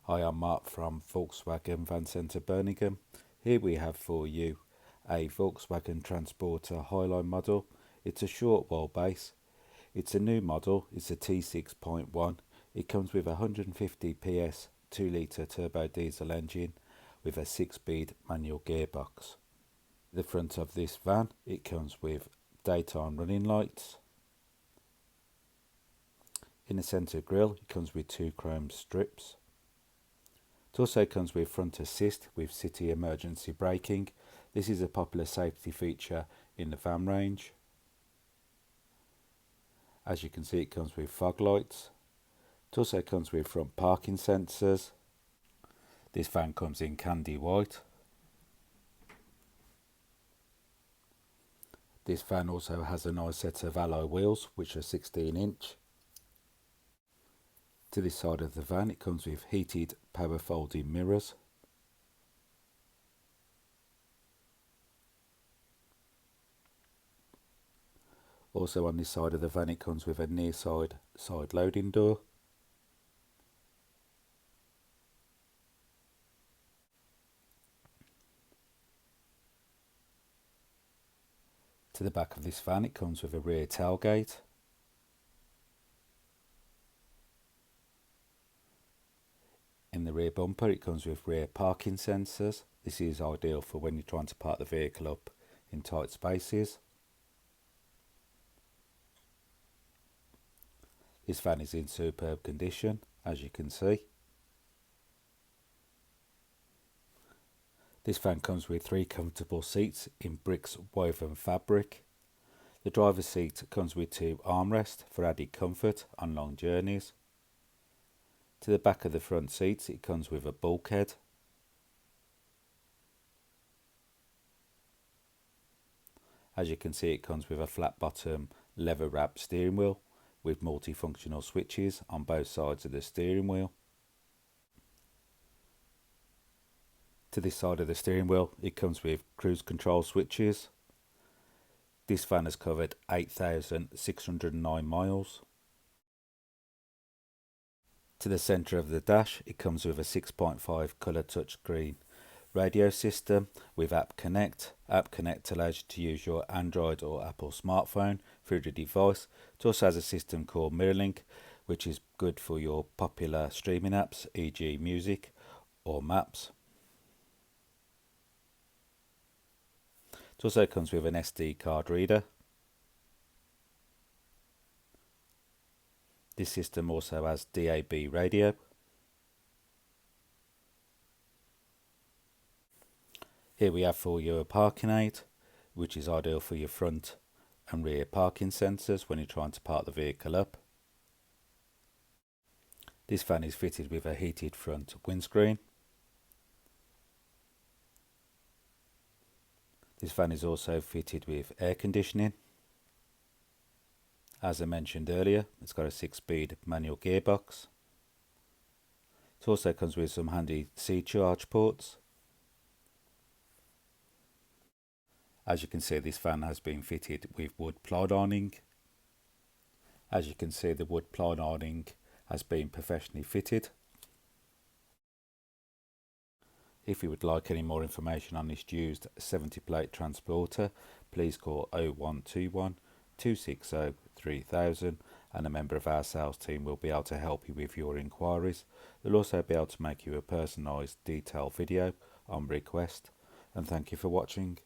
Hi, I'm Mark from Volkswagen Van Centre Birmingham. Here we have for you a Volkswagen Transporter Highline model. It's a short wheelbase. It's a new model. It's a T6.1. It comes with a 150 PS 2 litre turbo diesel engine with a 6-speed manual gearbox. The front of this van, it comes with daytime running lights. In the centre grille, it comes with 2 chrome strips. It also comes with front assist with city emergency braking. This is a popular safety feature in the van range. As you can see, it comes with fog lights. It also comes with front parking sensors. This van comes in candy white. This van also has a nice set of alloy wheels which are 16-inch. To this side of the van, it comes with heated power folding mirrors. Also on this side of the van, it comes with a near side loading door. To the back of this van, it comes with a rear tailgate. In the rear bumper, it comes with rear parking sensors. This is ideal for when you're trying to park the vehicle up in tight spaces. This van is in superb condition, as you can see. This van comes with 3 comfortable seats in bricks woven fabric. The driver's seat comes with 2 armrests for added comfort on long journeys. To the back of the front seats, it comes with a bulkhead. As you can see, it comes with a flat bottom leather wrapped steering wheel with multifunctional switches on both sides of the steering wheel. To this side of the steering wheel, it comes with cruise control switches. This van has covered 8,609 miles. To the centre of the dash, it comes with a 6.5 colour touchscreen radio system with App Connect. App Connect allows you to use your Android or Apple smartphone through the device. It also has a system called MirrorLink, which is good for your popular streaming apps, e.g. music or maps. It also comes with an SD card reader. This system also has DAB radio. Here we have for you a parking aid, which is ideal for your front and rear parking sensors when you're trying to park the vehicle up. This van is fitted with a heated front windscreen. This van is also fitted with air conditioning. As I mentioned earlier, it's got a 6-speed manual gearbox. It also comes with some handy C-charge ports. As you can see, this van has been fitted with wood plywood awning. As you can see, the wood plywood awning has been professionally fitted. If you would like any more information on this used 70-plate transporter, please call 0121 260 3000 and a member of our sales team will be able to help you with your inquiries. They'll also be able to make you a personalised detailed video on request. And thank you for watching.